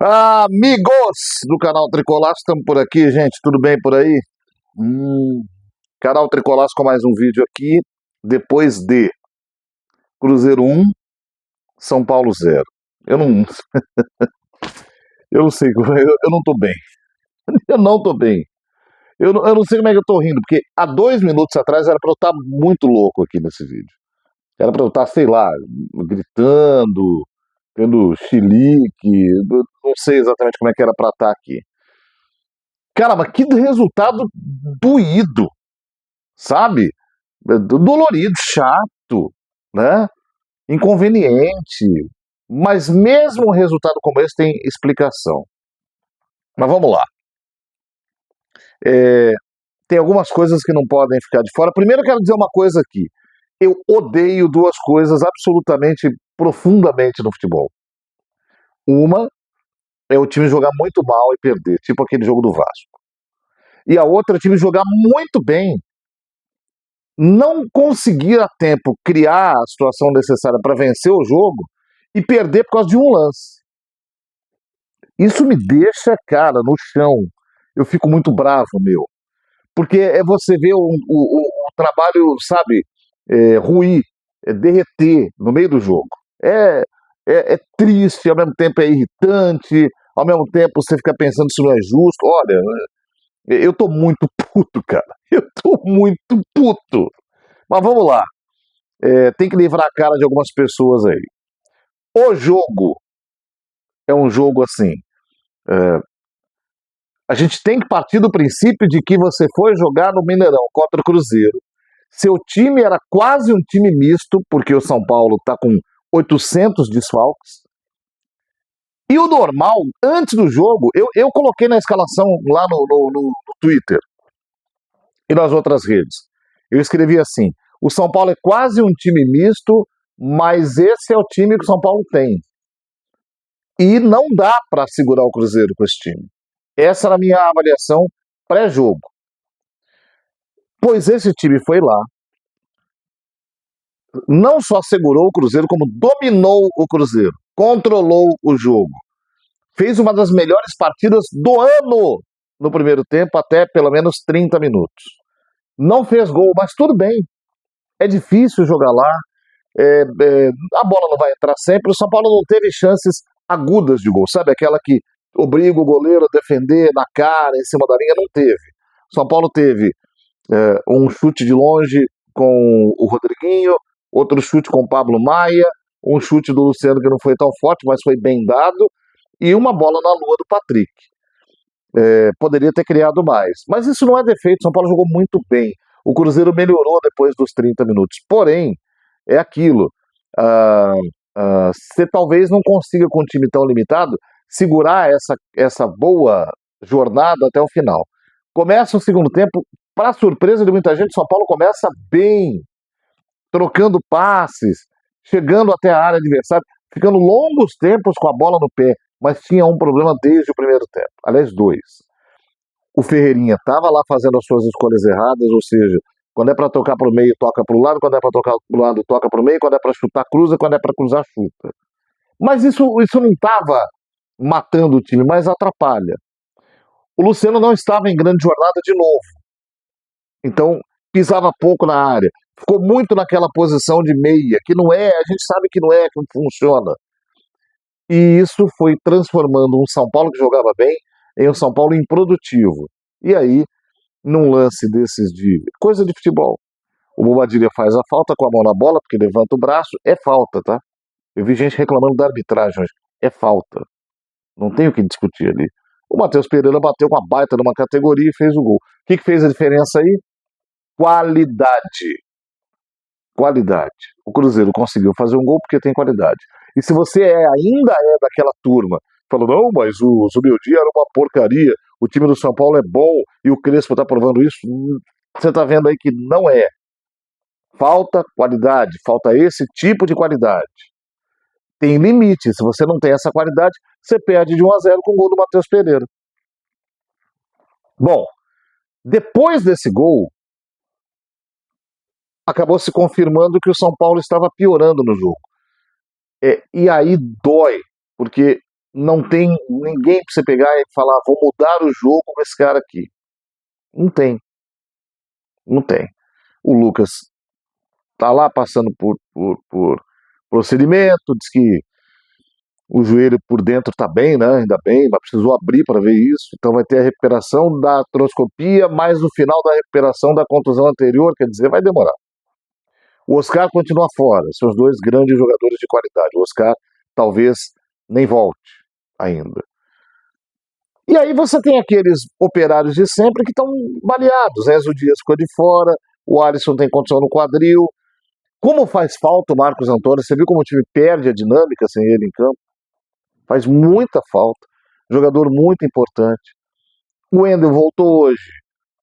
Amigos do canal Tricolaço, estamos por aqui, gente, tudo bem por aí? Canal Tricolaço com mais um vídeo aqui, depois de Cruzeiro 1, São Paulo 0. Eu não, eu não sei, eu não tô bem, eu não tô bem. Eu não sei como é que eu tô rindo, porque há 2 minutos atrás era pra eu estar muito louco aqui nesse vídeo. Era pra eu estar, sei lá, gritando, tendo chilique, não sei exatamente como é que era pra estar aqui. Cara, mas que resultado doído, sabe? Dolorido, chato, né? Inconveniente. Mas mesmo um resultado como esse tem explicação. Mas vamos lá. Tem algumas coisas que não podem ficar de fora. Primeiro eu quero dizer uma coisa aqui. Eu odeio duas coisas absolutamente, profundamente no futebol. Uma é o time jogar muito mal e perder, tipo aquele jogo do Vasco. E a outra é o time jogar muito bem, não conseguir a tempo criar a situação necessária para vencer o jogo e perder por causa de um lance. Isso me deixa, cara, no chão. Eu fico muito bravo, meu. Porque é você ver o trabalho, sabe, ruir, derreter no meio do jogo. É triste, ao mesmo tempo é irritante, ao mesmo tempo você fica pensando se não é justo. Olha, eu tô muito puto, cara. Eu tô muito puto. Mas vamos lá. Tem que livrar a cara de algumas pessoas aí. O jogo é um jogo assim. A gente tem que partir do princípio de que você foi jogar no Mineirão contra o Cruzeiro. Seu time era quase um time misto, porque o São Paulo está com 800 desfalques. E o normal, antes do jogo, eu coloquei na escalação lá no Twitter e nas outras redes. Eu escrevi assim: o São Paulo é quase um time misto, mas esse é o time que o São Paulo tem. E não dá para segurar o Cruzeiro com esse time. Essa era a minha avaliação pré-jogo. Pois esse time foi lá, não só segurou o Cruzeiro, como dominou o Cruzeiro, controlou o jogo. Fez uma das melhores partidas do ano no primeiro tempo, até pelo menos 30 minutos. Não fez gol, mas tudo bem. É difícil jogar lá, a bola não vai entrar sempre. O São Paulo não teve chances agudas de gol, sabe? Aquela que obriga o goleiro a defender na cara, em cima da linha, não teve. O São Paulo teve um chute de longe com o Rodriguinho, outro chute com o Pablo Maia, um chute do Luciano que não foi tão forte, mas foi bem dado, e uma bola na lua do Patrick. Poderia ter criado mais. Mas isso não é defeito, São Paulo jogou muito bem. O Cruzeiro melhorou depois dos 30 minutos. Porém, é aquilo. Você talvez não consiga, com um time tão limitado, segurar essa boa jornada até o final. Começa o segundo tempo, para surpresa de muita gente, São Paulo começa bem, trocando passes, chegando até a área adversária, ficando longos tempos com a bola no pé, mas tinha um problema desde o primeiro tempo, aliás, dois. O Ferreirinha estava lá fazendo as suas escolhas erradas, ou seja, quando é para tocar para o meio, toca para o lado, quando é para tocar para o lado, toca para o meio, quando é para chutar, cruza, quando é para cruzar, chuta. Mas isso não estava matando o time, mas atrapalha. O Luciano não estava em grande jornada de novo, então pisava pouco na área, ficou muito naquela posição de meia, que não é, a gente sabe que não é que funciona. E isso foi transformando um São Paulo que jogava bem em um São Paulo improdutivo. E aí, num lance desses de coisa de futebol, o Bobadilha faz a falta com a mão na bola, porque levanta o braço, é falta, tá? Eu vi gente reclamando da arbitragem hoje, é falta. Não tem o que discutir ali. O Matheus Pereira bateu com a baita numa categoria e fez o gol. O que fez a diferença aí? Qualidade. Qualidade. O Cruzeiro conseguiu fazer um gol porque tem qualidade. E se você ainda é daquela turma, falou, não, mas o Zubeldia era uma porcaria, o time do São Paulo é bom e o Crespo tá provando isso, você tá vendo aí que não é. Falta qualidade, falta esse tipo de qualidade. Tem limite, se você não tem essa qualidade, você perde de 1-0 com o gol do Matheus Pereira. Bom, depois desse gol, acabou se confirmando que o São Paulo estava piorando no jogo. E aí dói, porque não tem ninguém para você pegar e falar, vou mudar o jogo com esse cara aqui. Não tem, não tem. O Lucas tá lá passando por procedimento, diz que o joelho por dentro tá bem, né? Ainda bem, mas precisou abrir para ver isso. Então vai ter a recuperação da artroscopia, mais o final da recuperação da contusão anterior, quer dizer, vai demorar. O Oscar continua fora, são os dois grandes jogadores de qualidade. O Oscar talvez nem volte ainda. E aí você tem aqueles operários de sempre que estão baleados. Enzo Dias ficou de fora, o Alisson tem condição no quadril. Como faz falta o Marcos Antônio? Você viu como o time perde a dinâmica sem ele em campo? Faz muita falta. Jogador muito importante. O Wendel voltou hoje.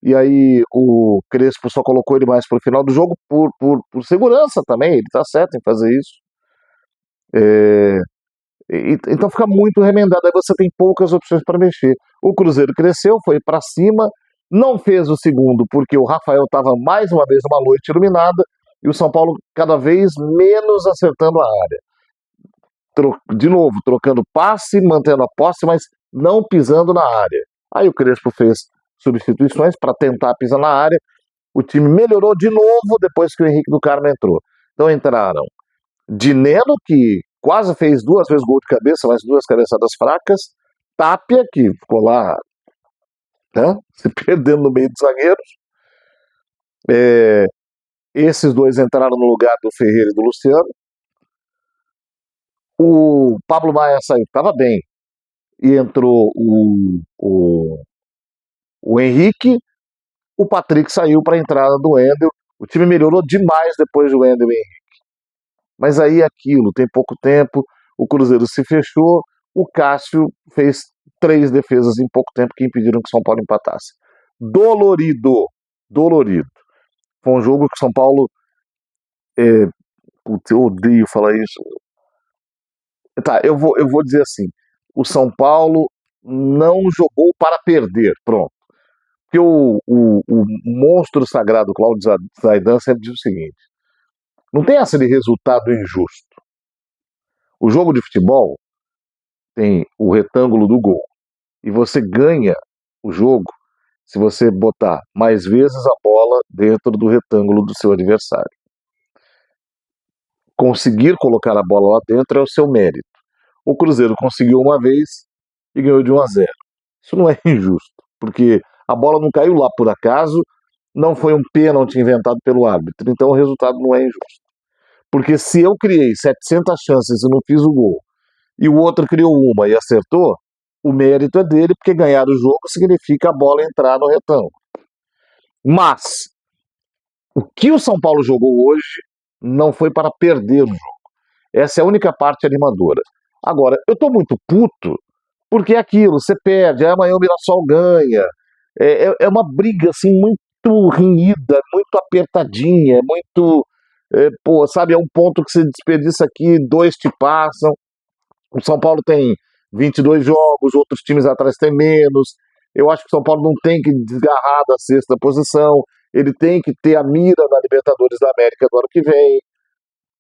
E aí o Crespo só colocou ele mais para o final do jogo por segurança também. Ele está certo em fazer isso. Então fica muito remendado. Aí você tem poucas opções para mexer. O Cruzeiro cresceu, foi para cima, não fez o segundo porque o Rafael estava mais uma vez numa noite iluminada e o São Paulo cada vez menos acertando a área. De novo, trocando passe, mantendo a posse, mas não pisando na área. Aí o Crespo fez substituições para tentar pisar na área. O time melhorou de novo depois que o Henrique do Carmo entrou. Então entraram Dineno, que quase fez 2 vezes gol de cabeça, mas 2 cabeçadas fracas. Tapia, que ficou lá, né, se perdendo no meio dos zagueiros. Esses 2 entraram no lugar do Ferreira e do Luciano. O Pablo Maia saiu, estava bem. E entrou o Henrique. O Patrick saiu para a entrada do Wendel. O time melhorou demais depois do Wendel e Henrique. Mas aí aquilo, tem pouco tempo, o Cruzeiro se fechou, o Cássio fez 3 defesas em pouco tempo que impediram que o São Paulo empatasse. Dolorido. Foi um jogo que o São Paulo... Putz, eu odeio falar isso. Tá, eu vou dizer assim, o São Paulo não jogou para perder, pronto. Porque o monstro sagrado Cláudio Zaidan sempre diz o seguinte, não tem essa de resultado injusto. O jogo de futebol tem o retângulo do gol. E você ganha o jogo se você botar mais vezes a bola dentro do retângulo do seu adversário. Conseguir colocar a bola lá dentro é o seu mérito. O Cruzeiro conseguiu uma vez e ganhou de 1-0. Isso não é injusto, porque a bola não caiu lá por acaso, não foi um pênalti inventado pelo árbitro, então o resultado não é injusto. Porque se eu criei 700 chances e não fiz o gol, e o outro criou uma e acertou, o mérito é dele, porque ganhar o jogo significa a bola entrar no retângulo. Mas, o que o São Paulo jogou hoje não foi para perder o jogo. Essa é a única parte animadora. Agora, eu tô muito puto, porque é aquilo, você perde, aí amanhã o Mirassol ganha. É uma briga, assim, muito renhida, muito apertadinha, muito... sabe, é um ponto que você desperdiça aqui, 2 te passam. O São Paulo tem 22 jogos, outros times atrás têm menos. Eu acho que o São Paulo não tem que desgarrar da 6ª posição, ele tem que ter a mira na Libertadores da América do ano que vem,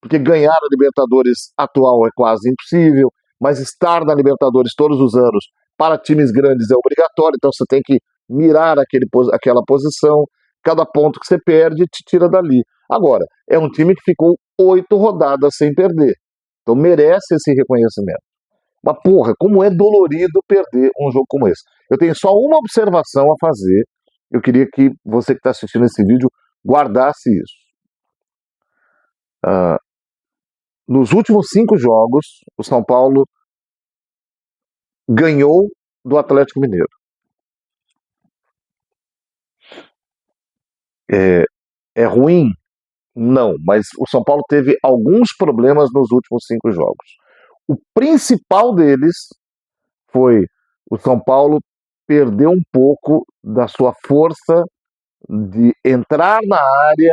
porque ganhar a Libertadores atual é quase impossível, mas estar na Libertadores todos os anos para times grandes é obrigatório, então você tem que mirar aquela posição. Cada ponto que você perde te tira dali. Agora, é um time que ficou 8 rodadas sem perder, então merece esse reconhecimento. Mas, porra, como é dolorido perder um jogo como esse. Eu tenho só uma observação a fazer. Eu queria que você que está assistindo esse vídeo guardasse isso. Nos últimos 5 jogos, o São Paulo ganhou do Atlético Mineiro. É ruim? Não, mas o São Paulo teve alguns problemas nos últimos 5 jogos. O principal deles foi o São Paulo perder um pouco da sua força de entrar na área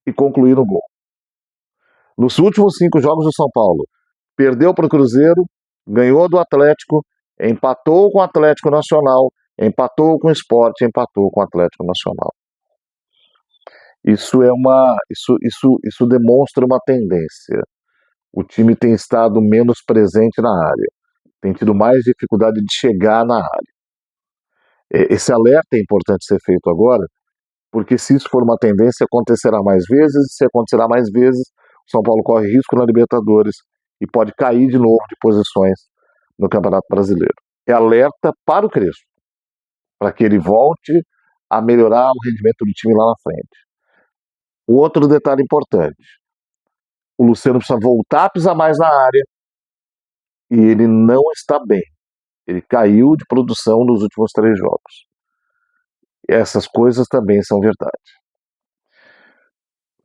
e concluir no gol. Nos últimos 5 jogos do São Paulo, perdeu para o Cruzeiro, ganhou do Atlético, empatou com o Atlético Nacional, empatou com o Sport, empatou com o Atlético Nacional. Isso demonstra uma tendência. O time tem estado menos presente na área. tem tido mais dificuldade de chegar na área. Esse alerta é importante ser feito agora, porque se isso for uma tendência, acontecerá mais vezes, e se acontecerá mais vezes, o São Paulo corre risco na Libertadores e pode cair de novo de posições no Campeonato Brasileiro. É alerta para o Crespo, para que ele volte a melhorar o rendimento do time lá na frente. O outro detalhe importante, o Luciano precisa voltar a pisar mais na área e ele não está bem. Ele caiu de produção nos últimos 3 jogos. Essas coisas também são verdade.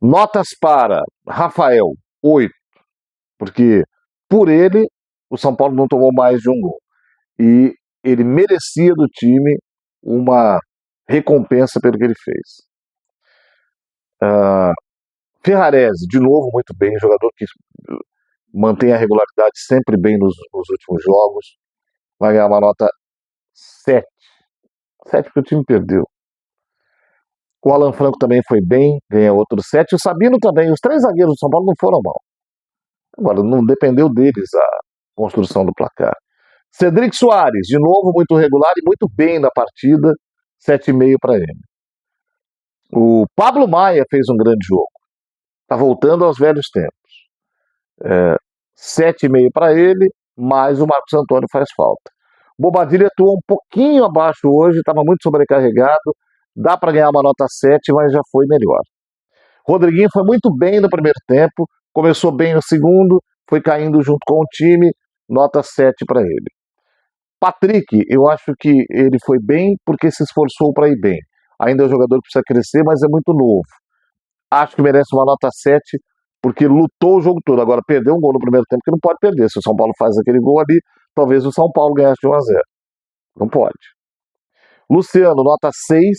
Notas para Rafael, 8, porque por ele o São Paulo não tomou mais de um gol. E ele merecia do time uma recompensa pelo que ele fez. Ferrarese, de novo, muito bem, jogador que mantém a regularidade sempre bem nos últimos jogos, vai ganhar uma nota 7. 7 porque o time perdeu. O Alan Franco também foi bem, ganha outro 7. O Sabino também. Os 3 zagueiros do São Paulo não foram mal. Agora, não dependeu deles a construção do placar. Cedric Soares, de novo, muito regular e muito bem na partida, 7,5 para ele. O Pablo Maia fez um grande jogo. Está voltando aos velhos tempos. 7,5 para ele, mas o Marcos Antônio faz falta. Bobadilha atuou um pouquinho abaixo hoje, estava muito sobrecarregado. Dá para ganhar uma nota 7, mas já foi melhor. Rodriguinho foi muito bem no primeiro tempo, começou bem no segundo, foi caindo junto com o time, nota 7 para ele. Patrick, eu acho que ele foi bem porque se esforçou para ir bem. Ainda é um jogador que precisa crescer, mas é muito novo. Acho que merece uma nota 7 porque lutou o jogo todo. Agora, perdeu um gol no primeiro tempo que não pode perder. Se o São Paulo faz aquele gol ali, talvez o São Paulo ganhasse de 1-0. Não pode. Luciano, nota 6.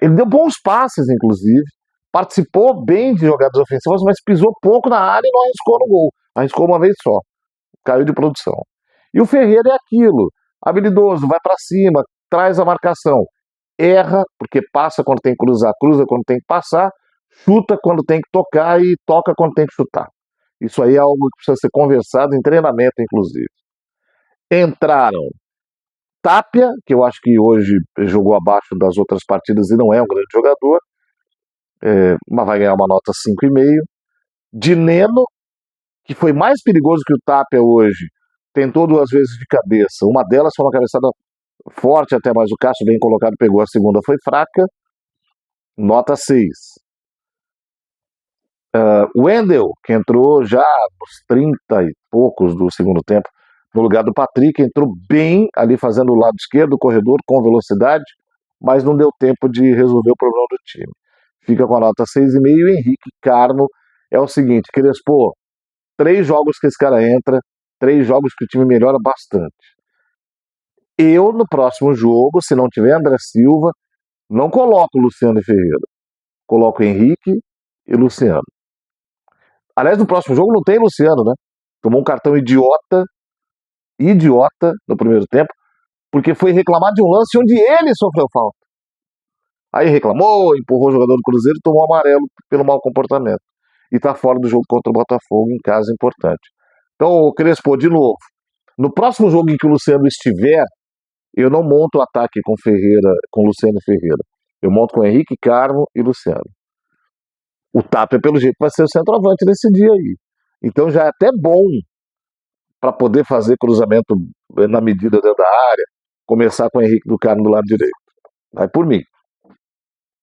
Ele deu bons passes, inclusive. Participou bem de jogadas ofensivas, mas pisou pouco na área e não arriscou no gol. Arriscou uma vez só. Caiu de produção. E o Ferreira é aquilo. Habilidoso, vai para cima, traz a marcação. Erra, porque passa quando tem que cruzar, cruza quando tem que passar, chuta quando tem que tocar e toca quando tem que chutar. Isso aí é algo que precisa ser conversado em treinamento, inclusive. Entraram Tapia, que eu acho que hoje jogou abaixo das outras partidas e não é um grande jogador, mas vai ganhar uma nota 5,5. Dineno, que foi mais perigoso que o Tapia hoje, tentou 2 vezes de cabeça. Uma delas foi uma cabeçada forte até, mas o Cássio bem colocado pegou, a segunda foi fraca, nota 6. Wendel, que entrou já nos 30 e poucos do segundo tempo, no lugar do Patrick, entrou bem ali fazendo o lado esquerdo do corredor com velocidade, mas não deu tempo de resolver o problema do time. Fica com a nota 6,5. Henrique Carmo é o seguinte, Crespo, 3 jogos que esse cara entra, 3 jogos que o time melhora bastante. Eu, no próximo jogo, se não tiver André Silva, não coloco Luciano e Ferreira. Coloco Henrique e Luciano. Aliás, no próximo jogo não tem Luciano, né? Tomou um cartão idiota no primeiro tempo, porque foi reclamar de um lance onde ele sofreu falta. Aí reclamou, empurrou o jogador do Cruzeiro e tomou amarelo pelo mau comportamento. E tá fora do jogo contra o Botafogo em casa importante. Então, Crespo, de novo, no próximo jogo em que o Luciano estiver, eu não monto o ataque com Luciano e Ferreira. Eu monto com Henrique, Carmo e Luciano. O Tapia, pelo jeito, vai ser o centroavante nesse dia aí. Então já é até bom para poder fazer cruzamento na medida dentro da área, começar com o Henrique do Carmo do lado direito. Vai por mim.